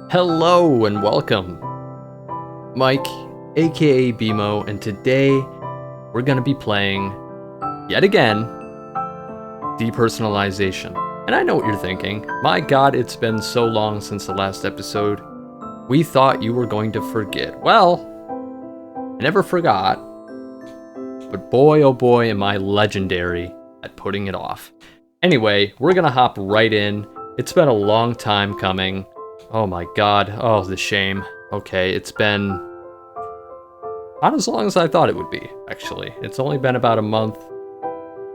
Hello and welcome. Mike, aka BMO, and today we're gonna be playing, yet again, Depersonalization. And I know what you're thinking. My god, it's been so long since the last episode. We thought you were going to forget. Well, I never forgot. But boy, oh boy, am I legendary at putting it off. Anyway, we're gonna hop right in. It's been a long time coming. Oh my god, oh the shame. Okay, it's been not as long as I thought it would be, actually. It's only been about a month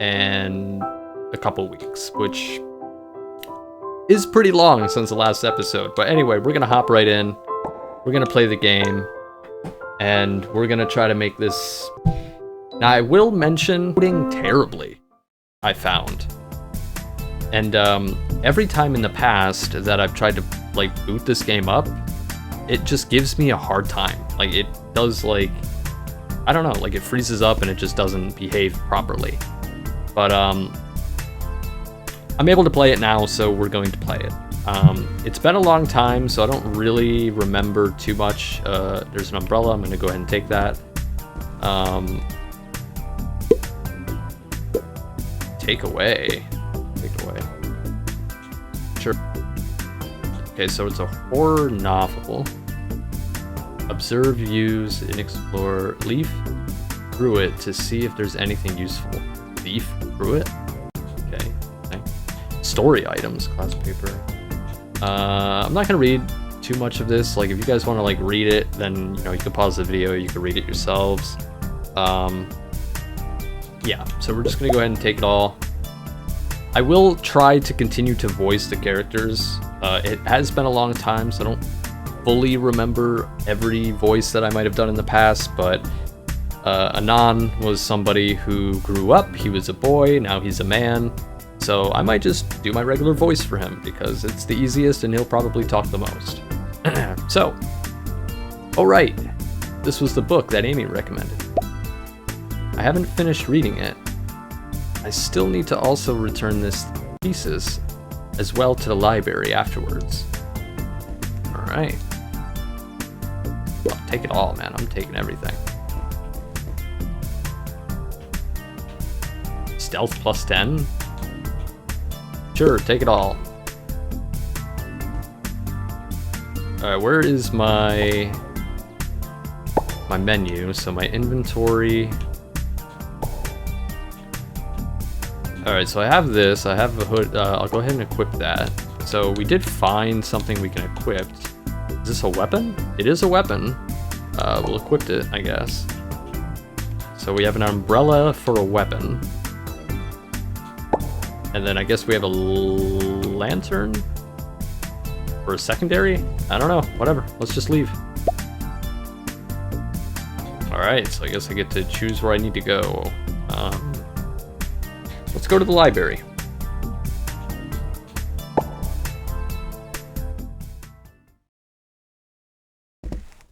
and a couple weeks, which is pretty long since the last episode. But anyway, we're gonna hop right in. We're gonna play the game, and we're gonna try to make this... Now, I will mention coding terribly, I found. And every time in the past that I've tried to boot this game up, it just gives me a hard time. Like, it does, I don't know, it freezes up and it just doesn't behave properly. But I'm able to play it now, so we're going to play it. It's been a long time, so I don't really remember too much. There's an umbrella. I'm gonna go ahead and take that. Take away. Sure. Okay, so it's a horror novel. Observe, use, and explore. Leaf through it to see if there's anything useful. Leaf through it? Okay. Story items, class paper. I'm not gonna read too much of this. If you guys want to read it, then you can pause the video. You can read it yourselves. Yeah. So we're just gonna go ahead and take it all. I will try to continue to voice the characters. It has been a long time, so I don't fully remember every voice that I might have done in the past, but Anon was somebody who grew up. He was a boy, now he's a man. So I might just do my regular voice for him because it's the easiest and he'll probably talk the most. So, alright, this was the book that Amy recommended. I haven't finished reading it. I still need to also return this thesis as well to the library afterwards. Alright. I'll take it all, man. I'm taking everything. Stealth plus 10? Sure, take it all. Alright, where is my menu? So my inventory... Alright, so I have this, I have a hood, I'll go ahead and equip that. So we did find something we can equip. Is this a weapon? It is a weapon. We'll equip it, I guess. So we have an umbrella for a weapon. And then I guess we have a lantern? For a secondary? I don't know, whatever, let's just leave. Alright, so I guess I get to choose where I need to go. Let's go to the library.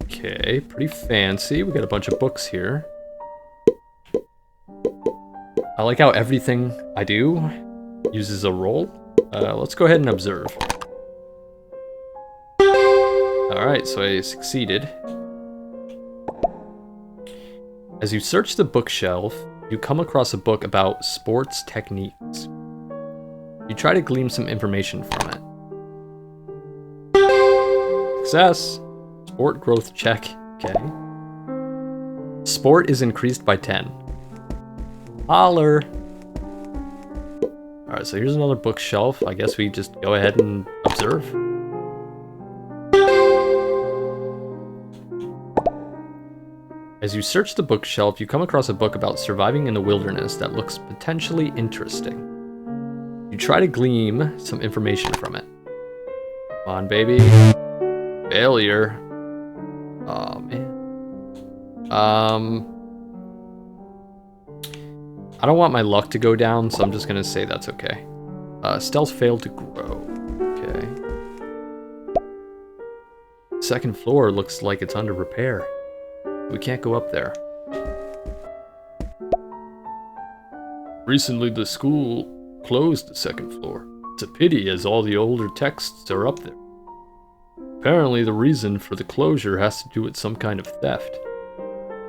Okay, pretty fancy. We got a bunch of books here. I like how everything I do uses a roll. Let's go ahead and observe. Alright, so I succeeded. As you search the bookshelf, you come across a book about sports techniques. You try to glean some information from it. Success! Sport growth check. Okay. Sport is increased by 10. Holler! Alright, so here's another bookshelf. I guess we just go ahead and observe. As you search the bookshelf, you come across a book about surviving in the wilderness that looks potentially interesting. You try to glean some information from it. Come on, baby. Failure. Oh, man. I don't want my luck to go down, so I'm just gonna say that's okay. Stealth failed to grow. Okay. Second floor looks like it's under repair. We can't go up there. Recently, the school closed the second floor. It's a pity as all the older texts are up there. Apparently, the reason for the closure has to do with some kind of theft.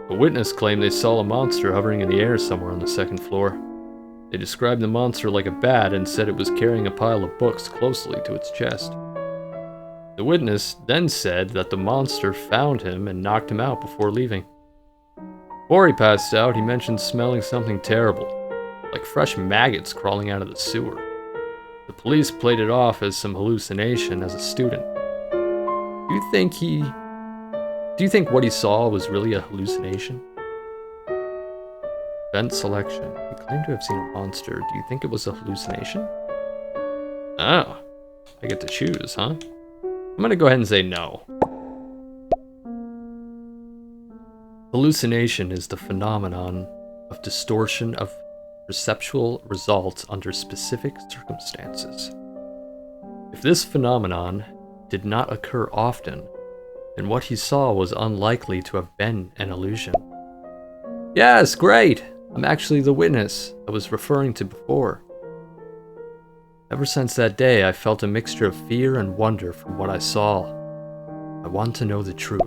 A witness claimed they saw a monster hovering in the air somewhere on the second floor. They described the monster like a bat and said it was carrying a pile of books closely to its chest. The witness then said that the monster found him and knocked him out before leaving. Before he passed out, he mentioned smelling something terrible, like fresh maggots crawling out of the sewer. The police played it off as some hallucination as a student. Do you think what he saw was really a hallucination? Event selection. He claimed to have seen a monster. Do you think it was a hallucination? Oh, I get to choose, huh? I'm gonna go ahead and say no. Hallucination is the phenomenon of distortion of perceptual results under specific circumstances. If this phenomenon did not occur often, then what he saw was unlikely to have been an illusion. Yes, great! I'm actually the witness I was referring to before. Ever since that day, I felt a mixture of fear and wonder from what I saw. I want to know the truth.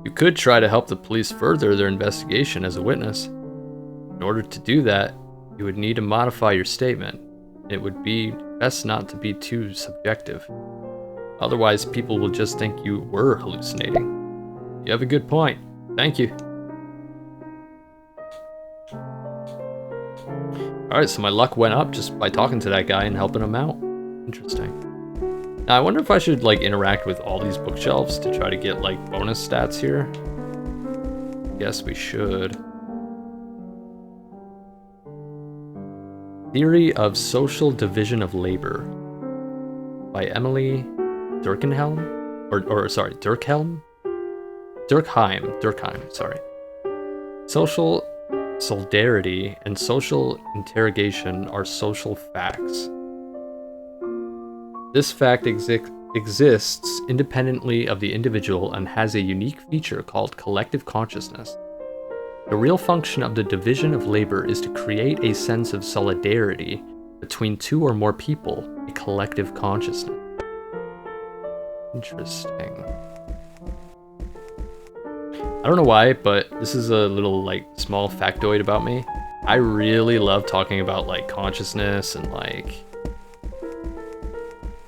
You could try to help the police further their investigation as a witness. In order to do that, you would need to modify your statement. It would be best not to be too subjective. Otherwise, people will just think you were hallucinating. You have a good point. Thank you. Alright, so my luck went up just by talking to that guy and helping him out. Interesting. Now, I wonder if I should, like, interact with all these bookshelves to try to get, like, bonus stats here. Yes, we should. Theory of Social Division of Labor by Emily Durkheim, sorry. Social solidarity and social interrogation are social facts. This fact exists independently of the individual and has a unique feature called collective consciousness. The real function of the division of labor is to create a sense of solidarity between two or more people, a collective consciousness. Interesting. I don't know why, but this is a little, like, small factoid about me. I really love talking about, like, consciousness and, like,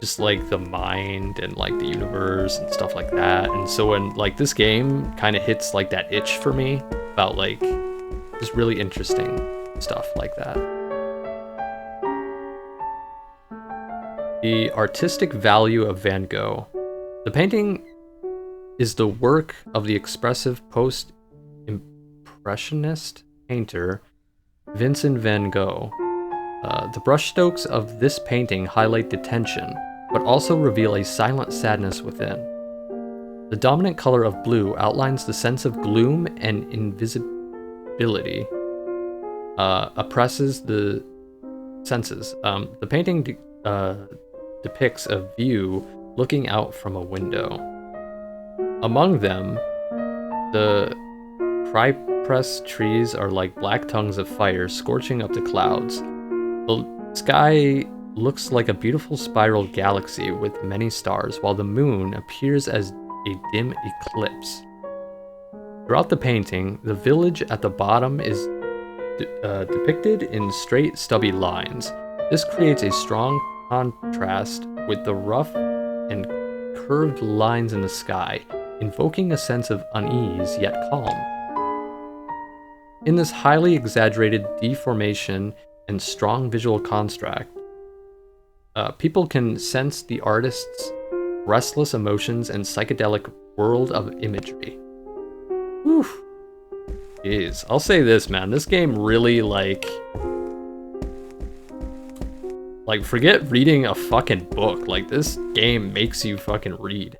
just, like, the mind and, like, the universe and stuff like that. And so when, like, this game kind of hits, like, that itch for me about, like, just really interesting stuff like that. The artistic value of Van Gogh. The painting is the work of the expressive post-impressionist painter Vincent van Gogh. The brushstrokes of this painting highlight the tension, but also reveal a silent sadness within. The dominant color of blue outlines the sense of gloom and invisibility, oppresses the senses. The painting depicts a view looking out from a window. Among them, the cypress trees are like black tongues of fire scorching up the clouds. The sky looks like a beautiful spiral galaxy with many stars, while the moon appears as a dim eclipse. Throughout the painting, the village at the bottom is depicted in straight, stubby lines. This creates a strong contrast with the rough and curved lines in the sky, invoking a sense of unease yet calm. In this highly exaggerated deformation and strong visual construct, people can sense the artist's restless emotions and psychedelic world of imagery. Whew. Jeez, I'll say this, man. This game really, like, forget reading a fucking book. Like, this game makes you fucking read.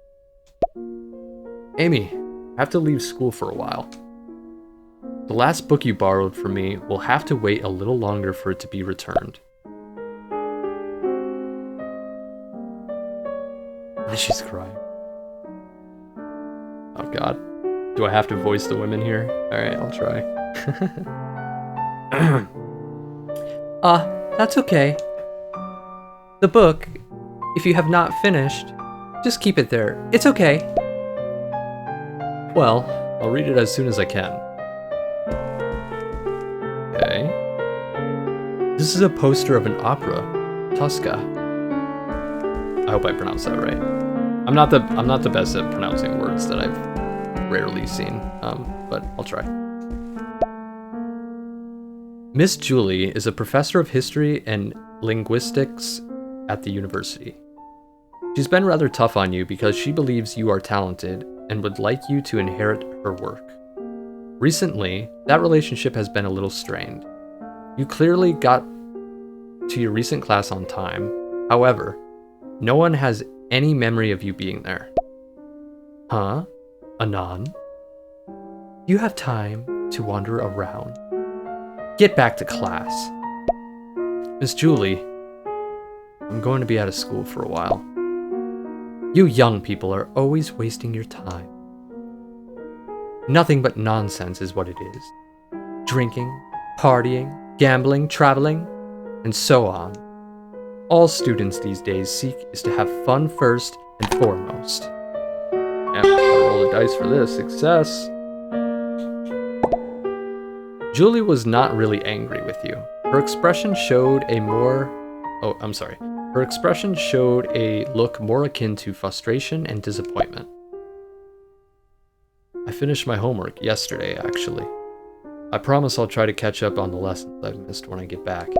Amy, I have to leave school for a while. The last book you borrowed from me will have to wait a little longer for it to be returned. She's crying. Oh god. Do I have to voice the women here? Alright, I'll try. That's okay. The book, If you have not finished, just keep it there. It's okay. Well, I'll read it as soon as I can. Okay. This is a poster of an opera, Tosca. I hope I pronounced that right. I'm not the best at pronouncing words that I've rarely seen, but I'll try. Miss Julie is a professor of history and linguistics at the university. She's been rather tough on you because she believes you are talented and would like you to inherit her work. Recently, that relationship has been a little strained. You clearly got to your recent class on time. However, no one has any memory of you being there. Huh? Anon? You have time to wander around. Get back to class. Miss Julie, I'm going to be out of school for a while. You young people are always wasting your time. Nothing but nonsense is what it is. Drinking, partying, gambling, traveling, and so on. All students these days seek is to have fun first and foremost. Yeah, I'll roll the dice for this. Success. Julie was not really angry with you. Her expression showed a Her expression showed a look more akin to frustration and disappointment. I finished my homework yesterday, actually. I promise I'll try to catch up on the lessons I've missed when I get back.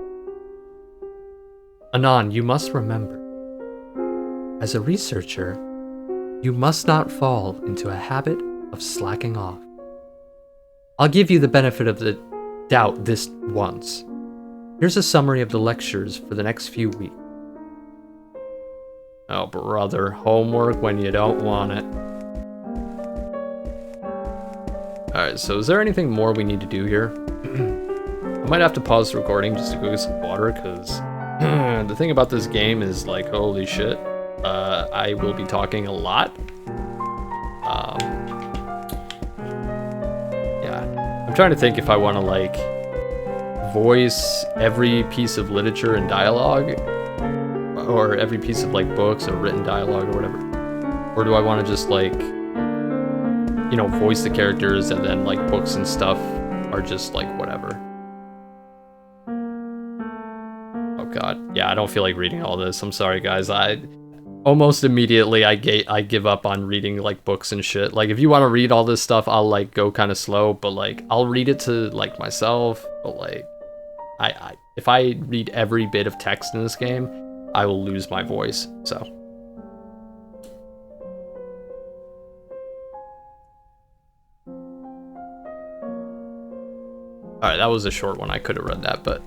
Anon, you must remember, as a researcher, you must not fall into a habit of slacking off. I'll give you the benefit of the doubt this once. Here's a summary of the lectures for the next few weeks. Oh, brother, homework when you don't want it. Alright, so is there anything more we need to do here? I might have to pause the recording just to go get some water, because the thing about this game is, like, holy shit. I will be talking a lot. Yeah. I'm trying to think if I want to, like, voice every piece of literature and dialogue, or every piece of, like, books or written dialogue or whatever. Or do I want to just, like, you know, voice the characters, and then, like, books and stuff are just, like, whatever. Oh god, yeah, I don't feel like reading all this. I'm sorry, guys. Almost immediately I give up on reading, like, books and shit. Like, if you want to read all this stuff, I'll, like, go kind of slow, but, like, I'll read it to, like, myself. But, like, if I read every bit of text in this game, I will lose my voice. So. Alright, that was a short one. I could have read that, but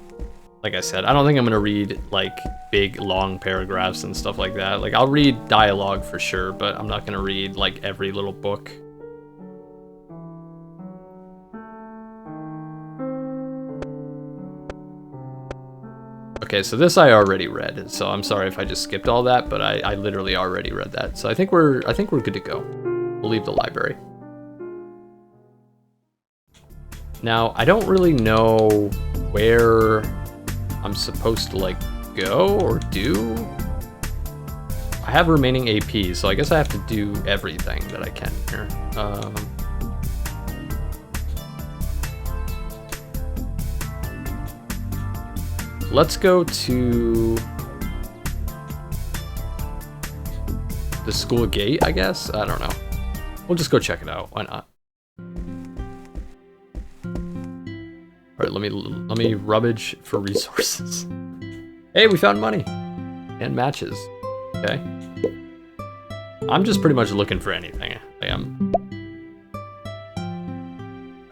like I said, I don't think I'm going to read, like, big, long paragraphs and stuff like that. Like, I'll read dialogue for sure, but I'm not going to read, like, every little book. Okay, so this I already read, so I'm sorry if I just skipped all that, but I literally already read that. So I think we're good to go. We'll leave the library. Now, I don't really know where I'm supposed to, like, go or do. I have remaining AP, so I guess I have to do everything that I can here. Let's go to the school gate, I guess? I don't know. We'll just go check it out. Why not? All right, let me rummage for resources. Hey, we found money and matches. Okay. I'm just pretty much looking for anything. All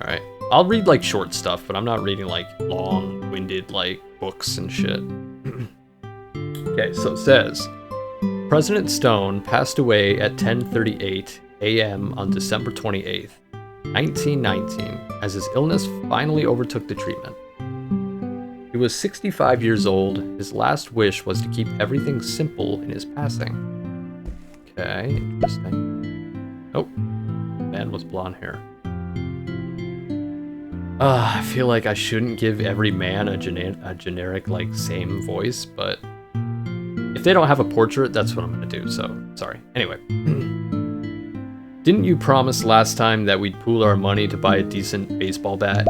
right. I'll read, like, short stuff, but I'm not reading, like, long-winded, like, books and shit. Okay, so it says, President Stone passed away at 10:38 a.m. on December 28th. 1919, as his illness finally overtook the treatment. He was 65 years old. His last wish was to keep everything simple in his passing. Okay, interesting. Oh, man with blonde hair. I feel like I shouldn't give every man a generic, like, same voice, but If they don't have a portrait, that's what I'm gonna do, so sorry. Anyway. Didn't you promise last time that we'd pool our money to buy a decent baseball bat?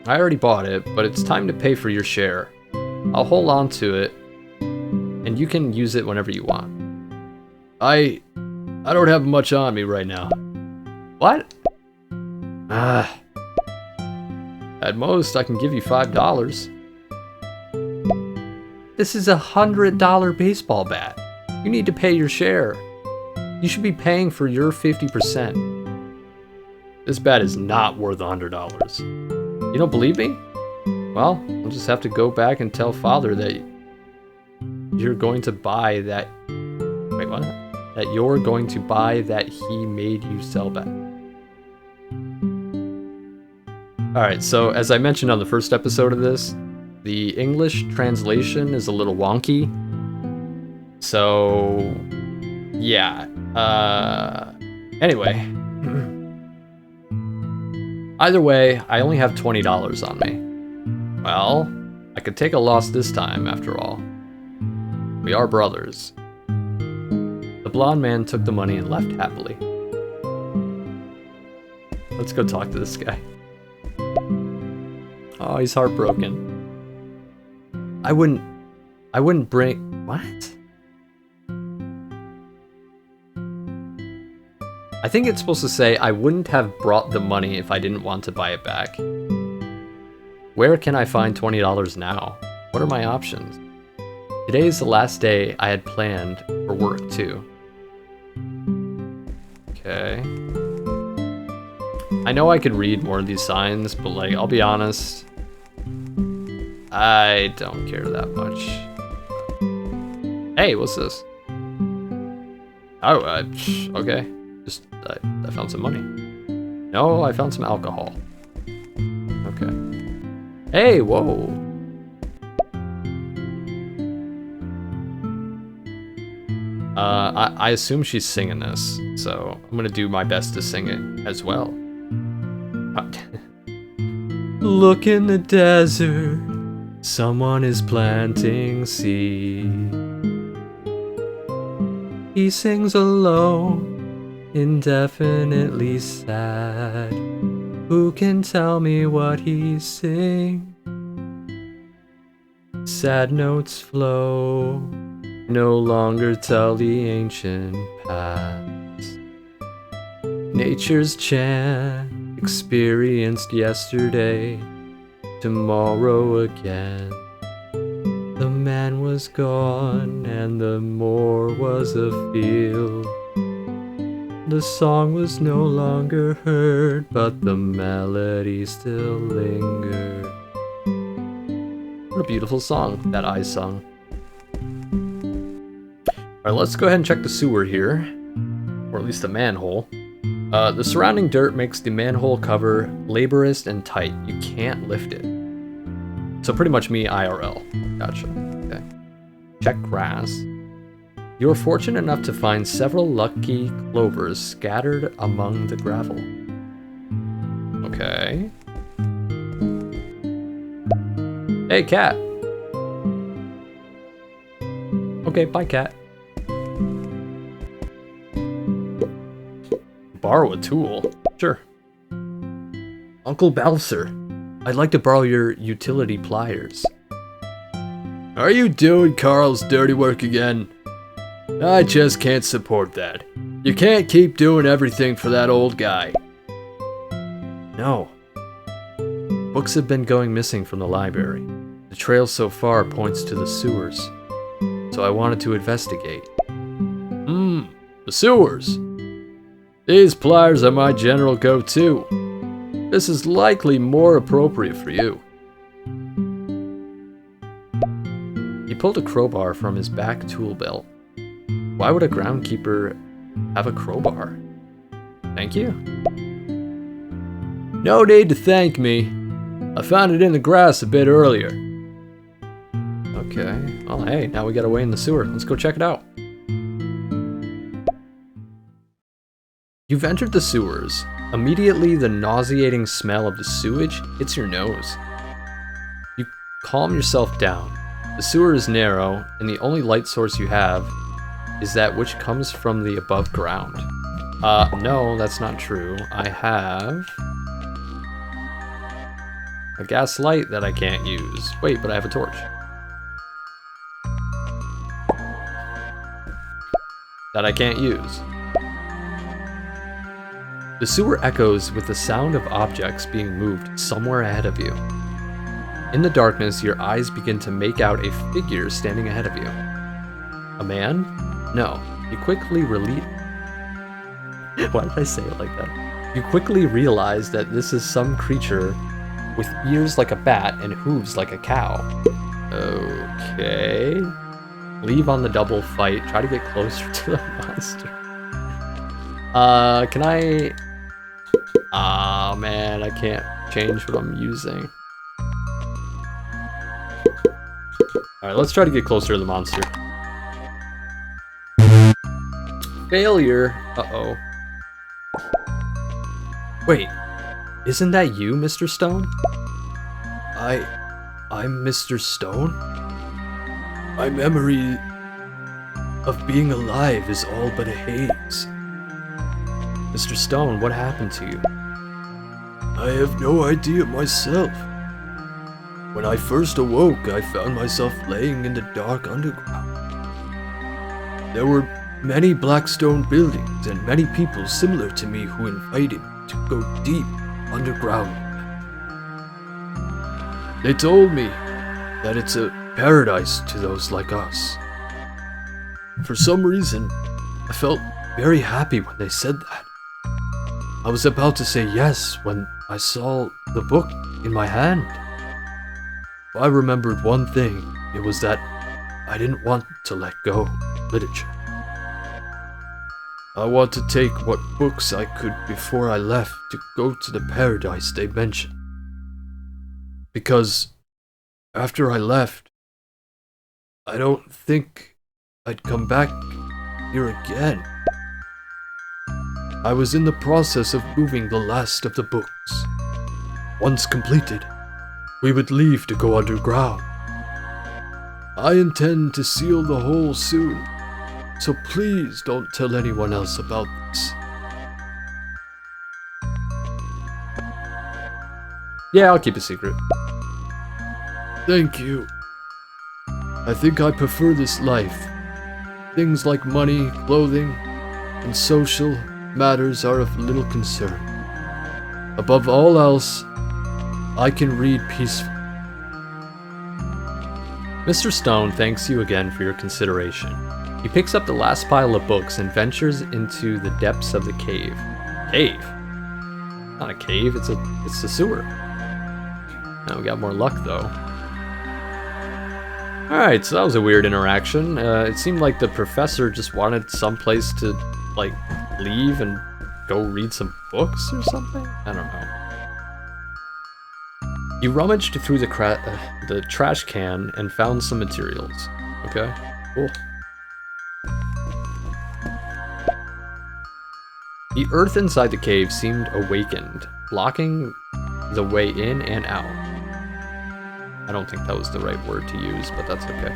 I already bought it, but it's time to pay for your share. I'll hold on to it, and you can use it whenever you want. I don't have much on me right now. What? At most, I can give you $5. This is a $100 baseball bat. You need to pay your share. You should be paying for your 50%. This bat is not worth $100. You don't believe me? Well, I'll just have to go back and tell Father that you're going to buy that... Wait, what? That you're going to buy that he made you sell back. Alright, so as I mentioned on the first episode of this, the English translation is a little wonky. So, yeah. Anyway. Either way, I only have $20 on me. Well, I could take a loss this time, after all. We are brothers. The blonde man took the money and left happily. Let's go talk to this guy. Oh, he's heartbroken. I wouldn't bring... What? I think it's supposed to say, I wouldn't have brought the money if I didn't want to buy it back. Where can I find $20 now? What are my options? Today is the last day I had planned for work, too. Okay. I know I could read more of these signs, but like, I'll be honest, I don't care that much. Hey, what's this? Oh, okay. Just, I found some money. No, I found some alcohol. Okay. Hey, whoa. I assume she's singing this, so I'm gonna do my best to sing it as well. Look in the desert, someone is planting seed. He sings alone, indefinitely sad. Who can tell me what he's sing? Sad notes flow, no longer tell the ancient past. Nature's chant, experienced yesterday, tomorrow again. The man was gone and the moor was a field. The song was no longer heard, but the melody still lingered. What a beautiful song that I sung. Alright, let's go ahead and check the sewer here. Or at least the manhole. The surrounding dirt makes the manhole cover laborious and tight. You can't lift it. So pretty much me IRL. Gotcha. Okay. Check grass. You are fortunate enough to find several lucky clovers scattered among the gravel. Okay. Hey, cat. Okay, bye, cat. Borrow a tool? Sure. Uncle Balser, I'd like to borrow your utility pliers. Are you doing Carl's dirty work again? I just can't support that. You can't keep doing everything for that old guy. No. Books have been going missing from the library. The trail so far points to the sewers. So I wanted to investigate. The sewers. These pliers are my general go-to. This is likely more appropriate for you. He pulled a crowbar from his back tool belt. Why would a groundkeeper have a crowbar? Thank you. No need to thank me. I found it in the grass a bit earlier. Okay. Well, hey, now we got a way in the sewer. Let's go check it out. You've entered the sewers. Immediately, the nauseating smell of the sewage hits your nose. You calm yourself down. The sewer is narrow, and the only light source you have is that which comes from the above ground. No, that's not true. I have a gas light that I can't use. Wait, but I have a torch. That I can't use. The sewer echoes with the sound of objects being moved somewhere ahead of you. In the darkness, your eyes begin to make out a figure standing ahead of you. A man? No. You quickly Why did I say it like that? You quickly realize that this is some creature with ears like a bat and hooves like a cow. Okay. Leave on the double fight. Try to get closer to the monster. Can I... Ah, man, I can't change what I'm using. Alright, let's try to get closer to the monster. Failure. Uh-oh. Wait, isn't that you, Mr. Stone? I'm Mr. Stone? My memory of being alive is all but a haze. Mr. Stone, what happened to you? I have no idea myself. When I first awoke, I found myself laying in the dark underground. There were many black stone buildings and many people similar to me who invited me to go deep underground. They told me that it's a paradise to those like us. For some reason, I felt very happy when they said that. I was about to say yes when I saw the book in my hand. I remembered one thing. It was that I didn't want to let go of literature. I want to take what books I could before I left to go to the paradise they mentioned. Because after I left, I don't think I'd come back here again. I was in the process of moving the last of the books. Once completed, we would leave to go underground. I intend to seal the hole soon, so please don't tell anyone else about this. Yeah, I'll keep a secret. Thank you. I think I prefer this life. Things like money, clothing, and social matters are of little concern. Above all else, I can read peacefully. Mr. Stone thanks you again for your consideration. He picks up the last pile of books and ventures into the depths of the cave. Cave? Not a cave, it's the sewer. Now we got more luck though. Alright, so that was a weird interaction. It seemed like the professor just wanted some place to, like, leave and go read some books or something? I don't know. You rummaged through the trash can and found some materials. Okay, cool. The earth inside the cave seemed awakened, blocking the way in and out. I don't think that was the right word to use, but that's okay.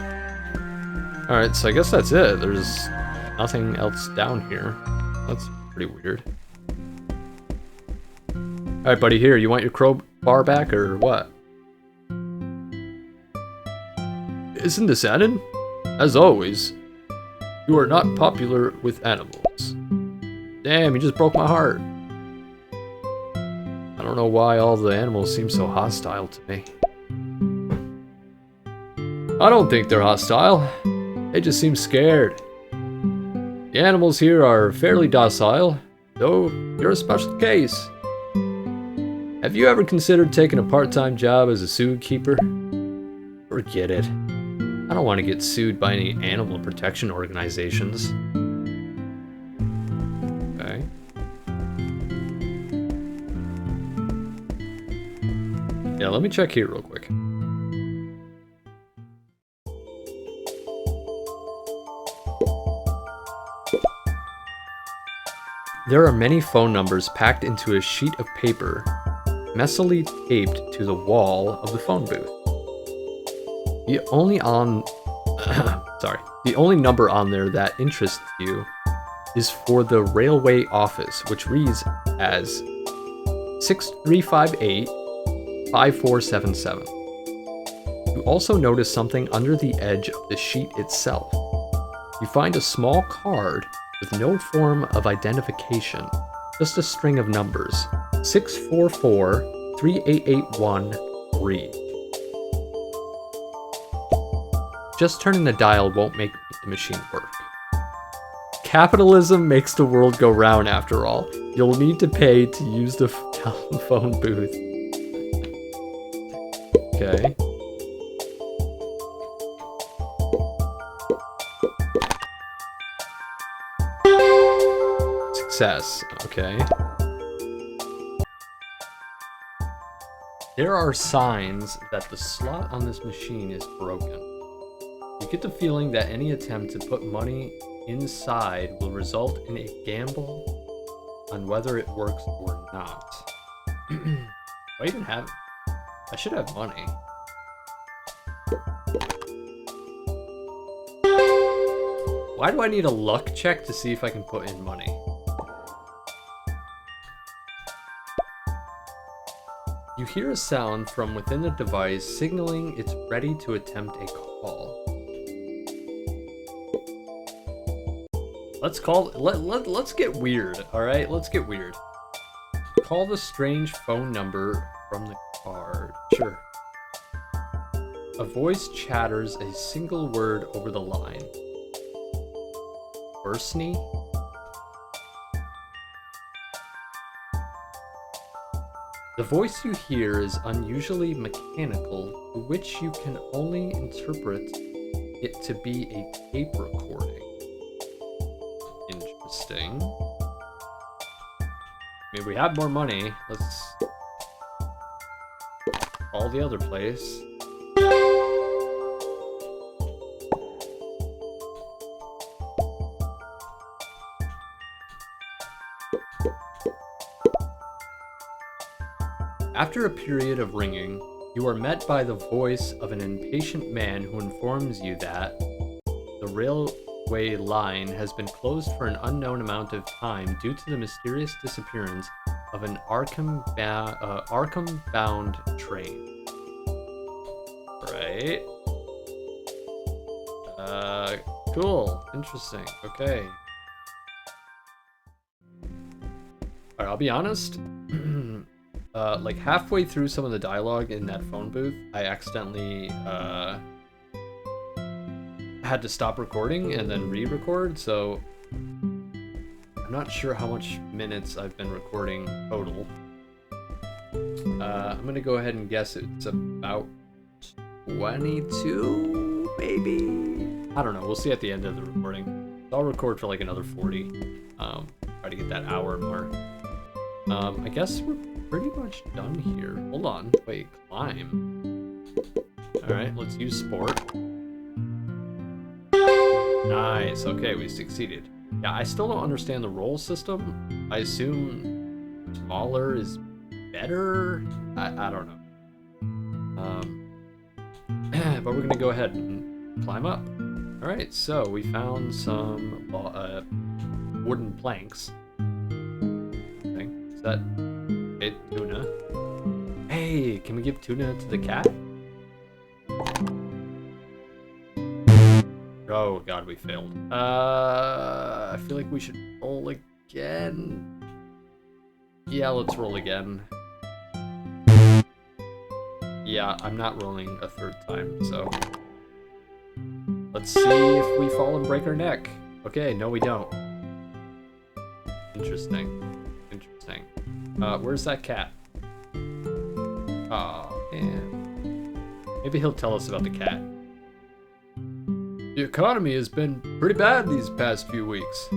Alright, so I guess that's it. There's nothing else down here. That's pretty weird. Alright, buddy, here, you want your crowbar back, or what? Isn't this Annan? As always, you are not popular with animals. Damn, you just broke my heart. I don't know why all the animals seem so hostile to me. I don't think they're hostile. They just seem scared. The animals here are fairly docile, though you're a special case. Have you ever considered taking a part-time job as a zookeeper? Forget it. I don't want to get sued by any animal protection organizations. Okay. Yeah, let me check here real quick. There are many phone numbers packed into a sheet of paper, messily taped to the wall of the phone booth. The only the only number on there that interests you is for the railway office, which reads as 6358 5477. You also notice something under the edge of the sheet itself. You find a small card with no form of identification, just a string of numbers. 644 3881 read. Just turning the dial won't make the machine work. Capitalism makes the world go round after all. You'll need to pay to use the telephone booth. Okay. Success. Okay. There are signs that the slot on this machine is broken. You get the feeling that any attempt to put money inside will result in a gamble on whether it works or not. Do I even have... I should have money. Why do I need a luck check to see if I can put in money? You hear a sound from within the device signaling it's ready to attempt a call. Let's get weird, alright? Let's get weird. Call the strange phone number from the card. Sure. A voice chatters a single word over the line. Bursny? The voice you hear is unusually mechanical, to which you can only interpret it to be a tape recording. Interesting. I mean, we have more money. Let's call the other place. After a period of ringing, you are met by the voice of an impatient man who informs you that the railway line has been closed for an unknown amount of time due to the mysterious disappearance of an Arkham-bound train. Right. Cool. Interesting. Okay. Alright, I'll be honest. Like halfway through some of the dialogue in that phone booth, I accidentally had to stop recording and then re-record, so I'm not sure how much minutes I've been recording total. I'm gonna go ahead and guess it's about 22, maybe? I don't know, we'll see at the end of the recording. I'll record for like another 40. Try to get that hour mark. I guess we're pretty much done here. Hold on. Wait, climb. Alright, let's use sport. Nice. Okay, we succeeded. Yeah, I still don't understand the roll system. I assume smaller is better? I don't know. But we're gonna go ahead and climb up. Alright, so we found some wooden planks. Is that it? Tuna? Hey, can we give tuna to the cat? Oh god, we failed. I feel like we should roll again. Yeah, let's roll again. Yeah, I'm not rolling a third time, so... Let's see if we fall and break our neck. Okay, no we don't. Interesting. Interesting. Where's that cat? Oh, man. Maybe he'll tell us about the cat. The economy has been pretty bad these past few weeks.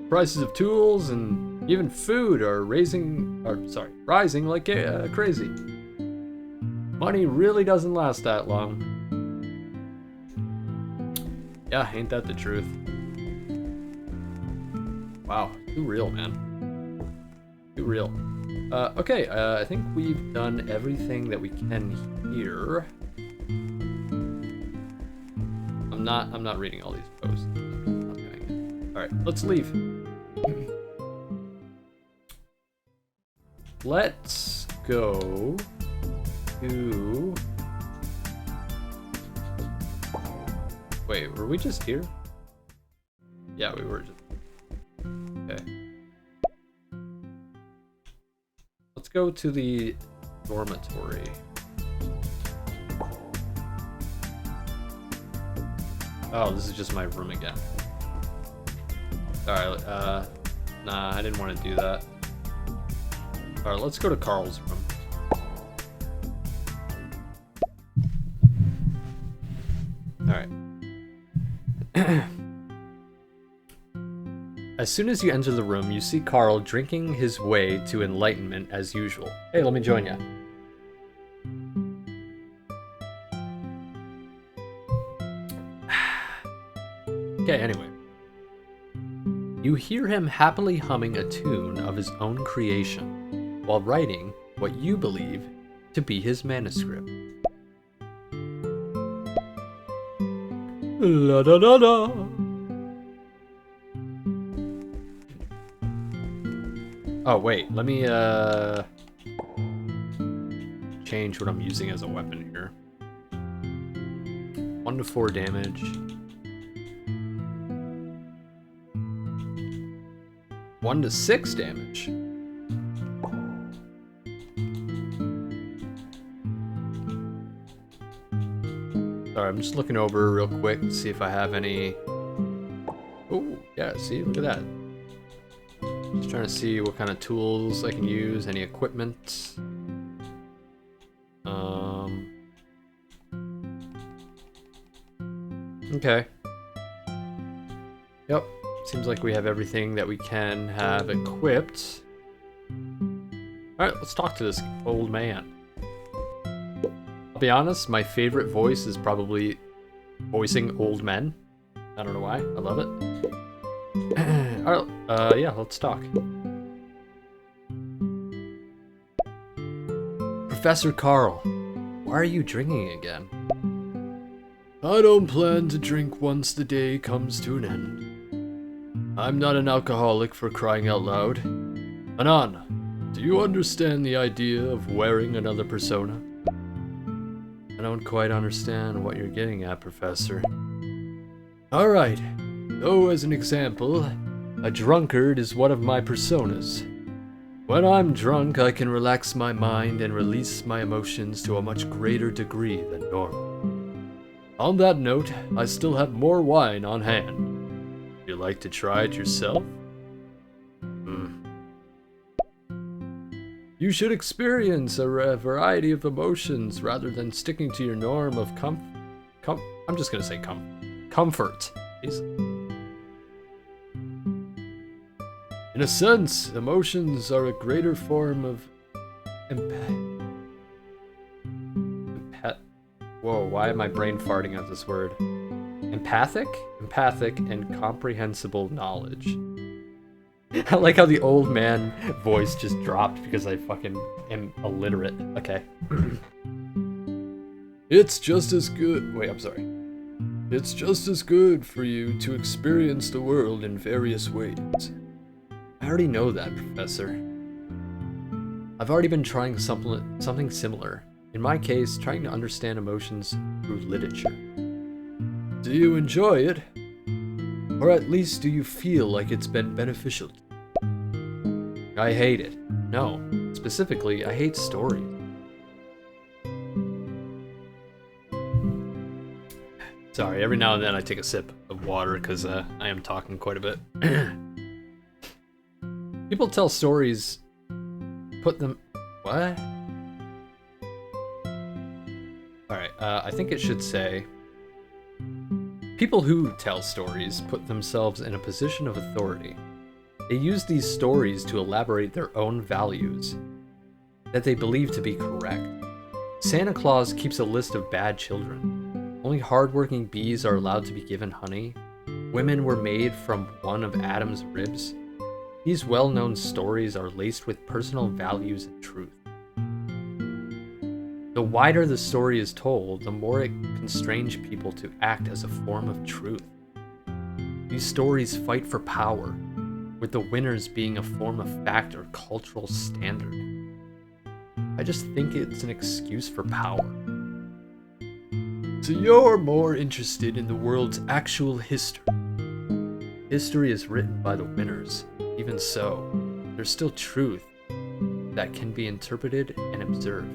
Prices of tools and even food are rising like crazy. Money really doesn't last that long. Yeah, ain't that the truth? Wow, too real, man. Too real. Okay, I think we've done everything that we can here. I'm not reading all these posts. I'm not doing it. All right, let's leave. Let's go to... Wait, were we just here? Yeah, we were just... Okay. Let's go to the dormitory. Oh, this is just my room again. Alright, nah, I didn't want to do that. Alright, let's go to Carl's room. Alright. As soon as you enter the room, you see Carl drinking his way to enlightenment as usual. Hey, let me join you. Okay, anyway. You hear him happily humming a tune of his own creation, while writing what you believe to be his manuscript. La da da da. Oh wait, let me change what I'm using as a weapon here. 1 to 4 damage. 1 to 6 damage. Sorry, I'm just looking over real quick to see if I have any... Oh, yeah, see, look at that. Just trying to see what kind of tools I can use, any equipment. Okay. Yep. Seems like we have everything that we can have equipped. Alright, let's talk to this old man. I'll be honest, my favorite voice is probably voicing old men. I don't know why, I love it. Alright, yeah, let's talk. Professor Carl, why are you drinking again? I don't plan to drink once the day comes to an end. I'm not an alcoholic, for crying out loud. Anan, do you understand the idea of wearing another persona? I don't quite understand what you're getting at, Professor. Alright, so as an example, a drunkard is one of my personas. When I'm drunk, I can relax my mind and release my emotions to a much greater degree than normal. On that note, I still have more wine on hand. Would you like to try it yourself? You should experience a variety of emotions rather than sticking to your norm of I'm just gonna say comfort. Please. In a sense, emotions are a greater form of Whoa, why am I brain farting at this word? Empathic, and comprehensible knowledge. I like how the old man voice just dropped because I fucking am illiterate. Okay. It's just as good. Wait, I'm sorry. It's just as good for you to experience the world in various ways. I already know that, Professor. I've already been trying something similar. In my case, trying to understand emotions through literature. Do you enjoy it? Or at least do you feel like it's been beneficial? I hate it. No, specifically, I hate stories. Sorry, every now and then I take a sip of water because I am talking quite a bit. People tell stories, put them... What? Alright, I think it should say... People who tell stories put themselves in a position of authority. They use these stories to elaborate their own values that they believe to be correct. Santa Claus keeps a list of bad children. Only hardworking bees are allowed to be given honey. Women were made from one of Adam's ribs. These well-known stories are laced with personal values and truth. The wider the story is told, the more it constrains people to act as a form of truth. These stories fight for power, with the winners being a form of fact or cultural standard. I just think it's an excuse for power. So you're more interested in the world's actual history. History is written by the winners. Even so, there's still truth that can be interpreted and observed.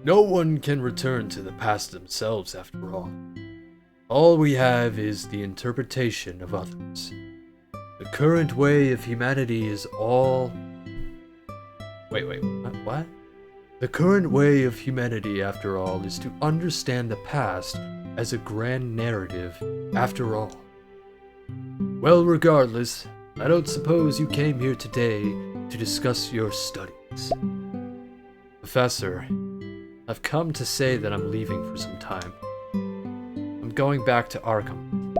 No one can return to the past themselves, after all. All we have is the interpretation of others. The current way of humanity is all... Wait, what? The current way of humanity, after all, is to understand the past as a grand narrative, after all. Well, regardless, I don't suppose you came here today to discuss your studies. Professor, I've come to say that I'm leaving for some time. I'm going back to Arkham.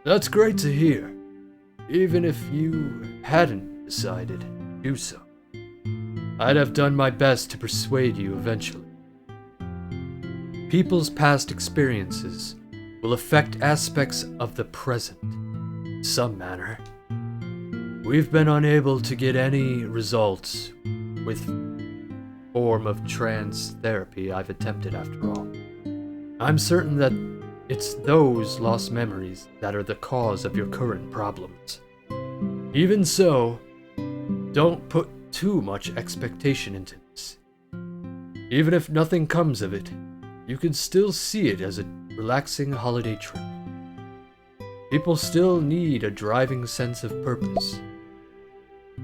That's great to hear, even if you hadn't decided to do so. I'd have done my best to persuade you eventually. People's past experiences will affect aspects of the present in some manner. We've been unable to get any results with form of trance therapy I've attempted, after all. I'm certain that it's those lost memories that are the cause of your current problems. Even so, don't put too much expectation into this. Even if nothing comes of it, you can still see it as a relaxing holiday trip. People still need a driving sense of purpose.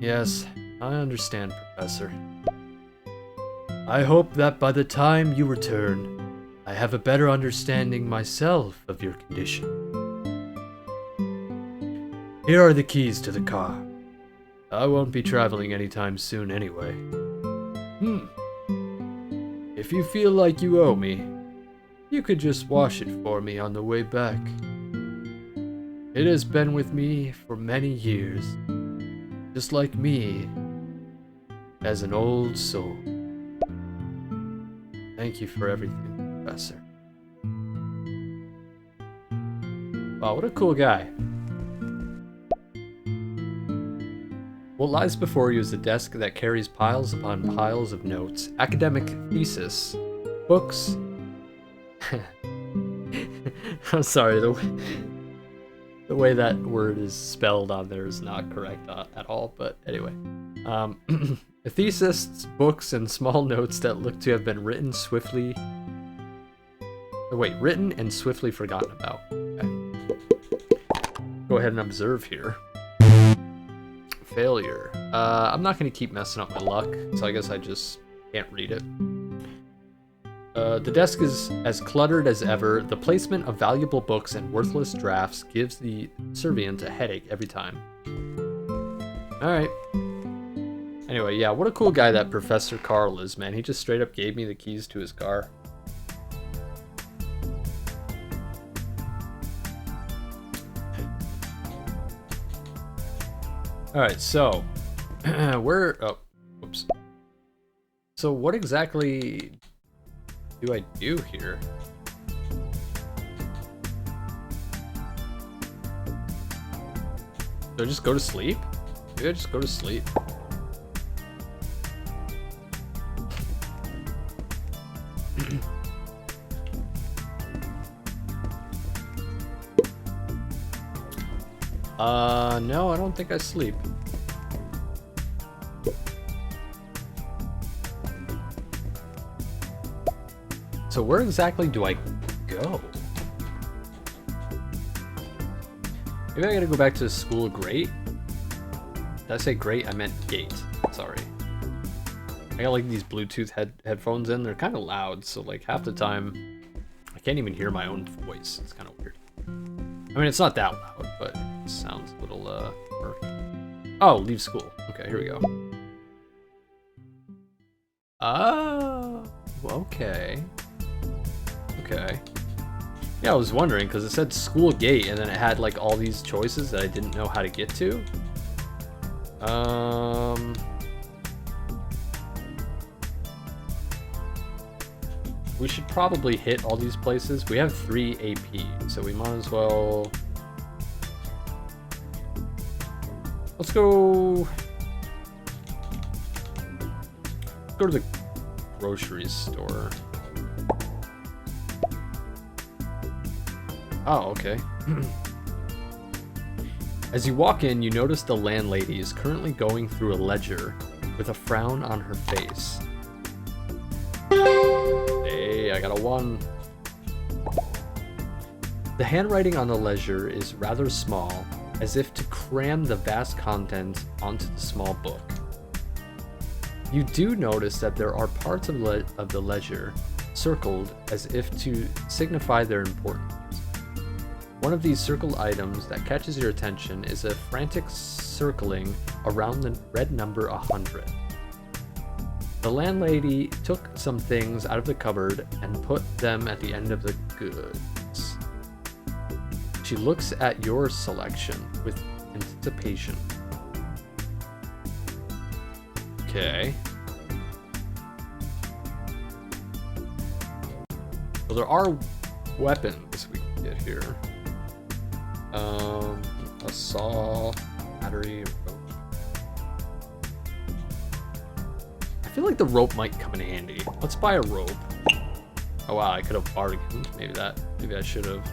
Yes, I understand, Professor. I hope that by the time you return, I have a better understanding myself of your condition. Here are the keys to the car. I won't be traveling anytime soon anyway. If you feel like you owe me, you could just wash it for me on the way back. It has been with me for many years, just like me, as an old soul. Thank you for everything, Professor. Wow, what a cool guy. What lies before you is a desk that carries piles upon piles of notes, academic thesis, books. I'm sorry, the way that word is spelled on there is not correct at all, but anyway. A thesis, books, and small notes that look to have been written and swiftly forgotten about. Okay. Go ahead and observe here. Failure. I'm not going to keep messing up my luck, so I guess I just can't read it. The desk is as cluttered as ever. The placement of valuable books and worthless drafts gives the servient a headache every time. Alright. Anyway, yeah, what a cool guy that Professor Carl is, man. He just straight up gave me the keys to his car. Alright, so, whoops. So what exactly do I do here? Do I just go to sleep? Maybe I just go to sleep. No, I don't think I sleep. So where exactly do I go? Maybe I gotta go back to the school grate? Did I say grate? I meant gate. Sorry. I got like these Bluetooth headphones in. They're kind of loud, so like half the time I can't even hear my own voice. It's kind of weird. I mean, it's not that loud, but it sounds a little murky. Oh, leave school. Okay, here we go. Oh, okay. Okay. Yeah, I was wondering because it said school gate and then it had like all these choices that I didn't know how to get to. we should probably hit all these places. We have 3 AP, so we might as well... Let's go to the grocery store. Oh, okay. As you walk in, you notice the landlady is currently going through a ledger with a frown on her face. Hey, I got a 1. The handwriting on the ledger is rather small, as if to cram the vast content onto the small book. You do notice that there are parts of the ledger circled as if to signify their importance. One of these circled items that catches your attention is a frantic circling around the red number 100. The landlady took some things out of the cupboard and put them at the end of the goods. She looks at your selection with anticipation. Okay. Well, there are weapons we can get here. A saw, battery, rope. I feel like the rope might come in handy. Let's buy a rope. Oh wow, I could have bargained. Maybe I should have.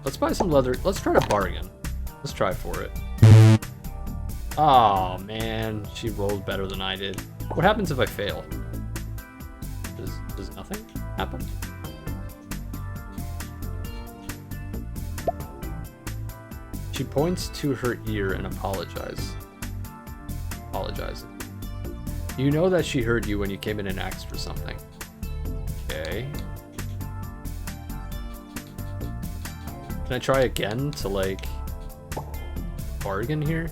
Let's buy some leather. Let's try to bargain. Let's try for it. Oh man, she rolled better than I did. What happens if I fail? Does nothing happen? She points to her ear and apologizes. You know that she heard you when you came in and asked for something. Okay. Can I try again to, like, bargain here?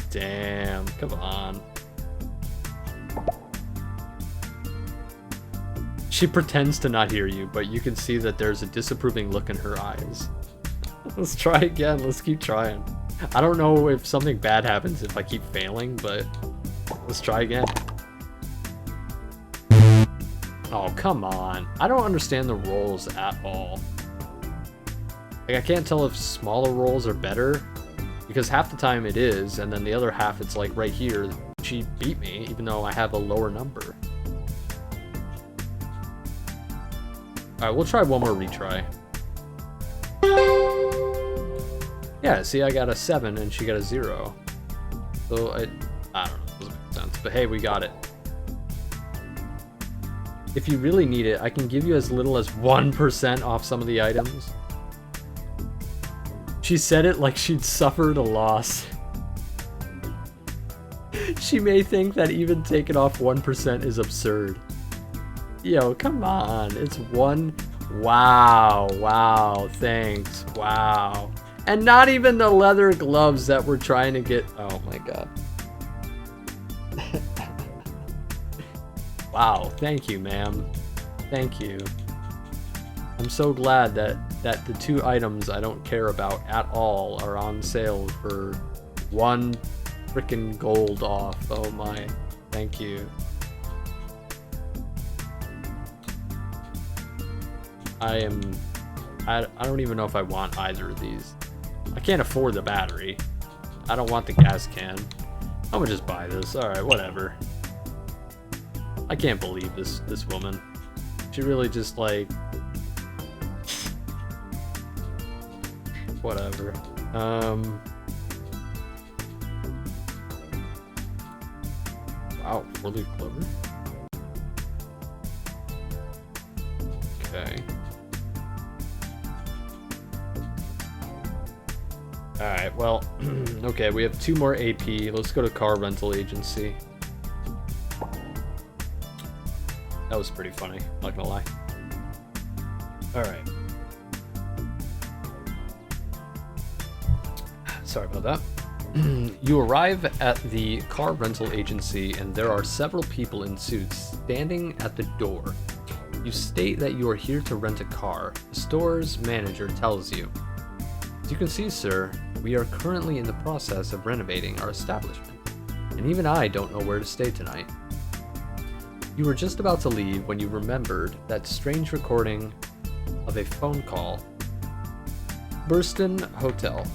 Damn, come on. She pretends to not hear you, but you can see that there's a disapproving look in her eyes. Let's try again, let's keep trying. I don't know if something bad happens if I keep failing, but let's try again. Oh, come on. I don't understand the rolls at all. Like, I can't tell if smaller rolls are better, because half the time it is, and then the other half it's like right here, she beat me, even though I have a lower number. Alright, we'll try one more retry. Yeah, see, I got a 7 and she got a 0. So, I don't know, it doesn't make sense. But hey, we got it. If you really need it, I can give you as little as 1% off some of the items. She said it like she'd suffered a loss. She may think that even taking off 1% is absurd. Yo, come on. It's 1. Wow, thanks. Wow. And not even the leather gloves that we're trying to get. Oh my god. Wow, thank you, ma'am. Thank you. I'm so glad that the 2 items I don't care about at all are on sale for 1 freaking gold off. Oh my. Thank you. I don't even know if I want either of these. I can't afford the battery. I don't want the gas can. I'm gonna just buy this. Alright, whatever. I can't believe this woman. She really just, like... whatever. Wow, 4-leaf clover? Okay. Alright, well, okay, we have 2 more AP. Let's go to car rental agency. That was pretty funny, not gonna lie. Alright. Sorry about that. You arrive at the car rental agency and there are several people in suits standing at the door. You state that you are here to rent a car. The store's manager tells you, "As you can see, sir, We are currently in the process of renovating our establishment, and even I don't know where to stay tonight. You were just about to leave when you remembered that strange recording of a phone call. Burston Hotel.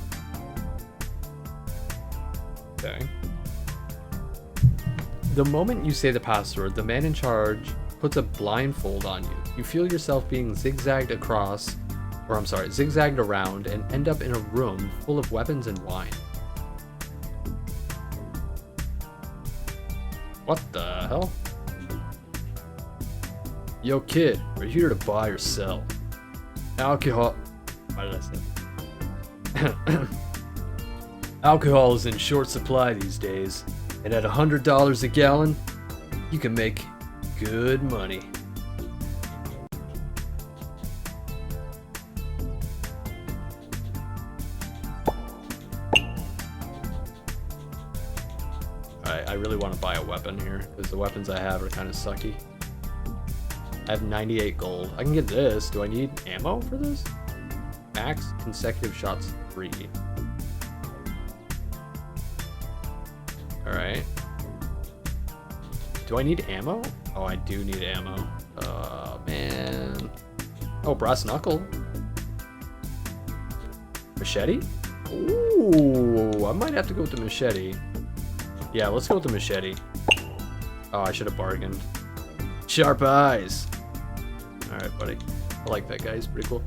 Okay. The moment you say the password, the man in charge puts a blindfold on you. You feel yourself being zigzagged around and end up in a room full of weapons and wine. What the hell? Yo kid, we're here to buy or sell. Alcohol. Why did I say? Alcohol is in short supply these days, and at $100 a gallon, you can make good money. Alright, I really want to buy a weapon here, because the weapons I have are kind of sucky. I have 98 gold. I can get this. Do I need ammo for this? Max consecutive shots 3. Alright. Do I need ammo? Oh, I do need ammo. Man. Oh, brass knuckle. Machete? Ooh, I might have to go with the machete. Yeah, let's go with the machete. Oh, I should have bargained. Sharp eyes. Alright, buddy. I like that guy. He's pretty cool.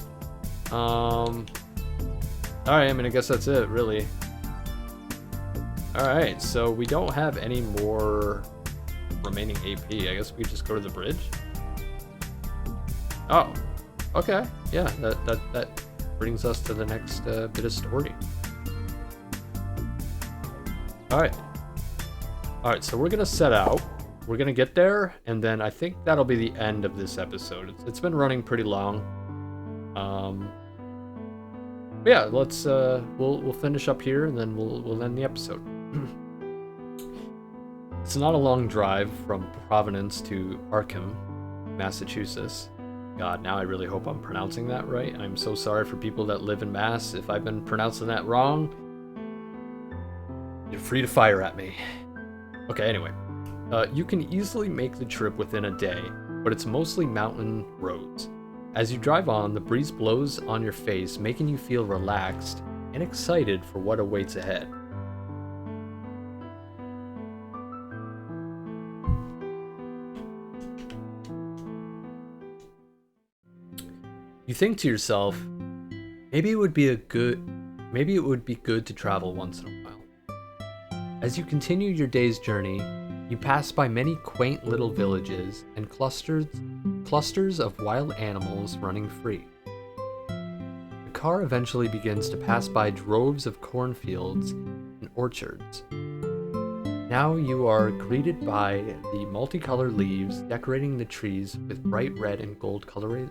Alright, I mean, I guess that's it, really. Alright, so we don't have any more remaining AP. I guess we just go to the bridge. Oh, okay. Yeah, that brings us to the next bit of story. Alright. Alright, so we're gonna set out. We're gonna get there, and then I think that'll be the end of this episode. It's been running pretty long. But yeah, let's we'll finish up here, and then we'll end the episode. It's not a long drive from Providence to Arkham, Massachusetts. God, now I really hope I'm pronouncing that right. I'm so sorry for people that live in Mass. If I've been pronouncing that wrong, you're free to fire at me. Okay, anyway. You can easily make the trip within a day, but it's mostly mountain roads. As you drive on, the breeze blows on your face, making you feel relaxed and excited for what awaits ahead. You think to yourself, maybe it would be good to travel once in a while. As you continue your day's journey, you pass by many quaint little villages and clusters of wild animals running free. The car eventually begins to pass by droves of cornfields and orchards. Now you are greeted by the multicolored leaves decorating the trees with bright red and gold coloration.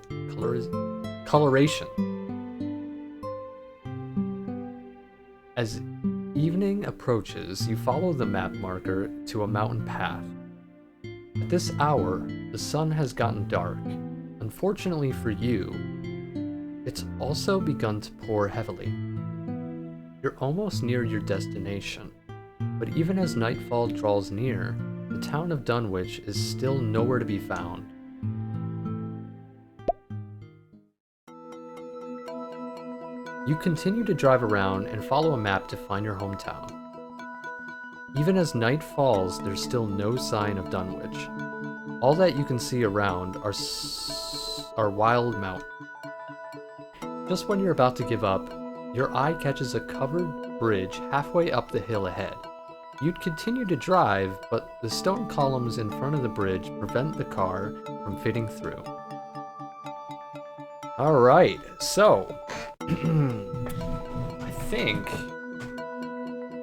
As evening approaches, you follow the map marker to a mountain path. At this hour, the sun has gotten dark. Unfortunately for you, it's also begun to pour heavily. You're almost near your destination, but even as nightfall draws near, the town of Dunwich is still nowhere to be found. You continue to drive around and follow a map to find your hometown. Even as night falls, there's still no sign of Dunwich. All that you can see around are wild mountains. Just when you're about to give up, your eye catches a covered bridge halfway up the hill ahead. You'd continue to drive, but the stone columns in front of the bridge prevent the car from fitting through. Alright, so I think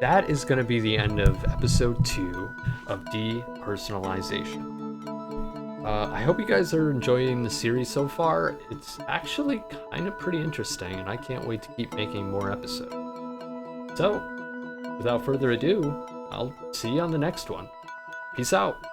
that is going to be the end of episode 2 of Depersonalization. I hope you guys are enjoying the series so far. It's actually kind of pretty interesting, and I can't wait to keep making more episodes. So, without further ado, I'll see you on the next one. Peace out.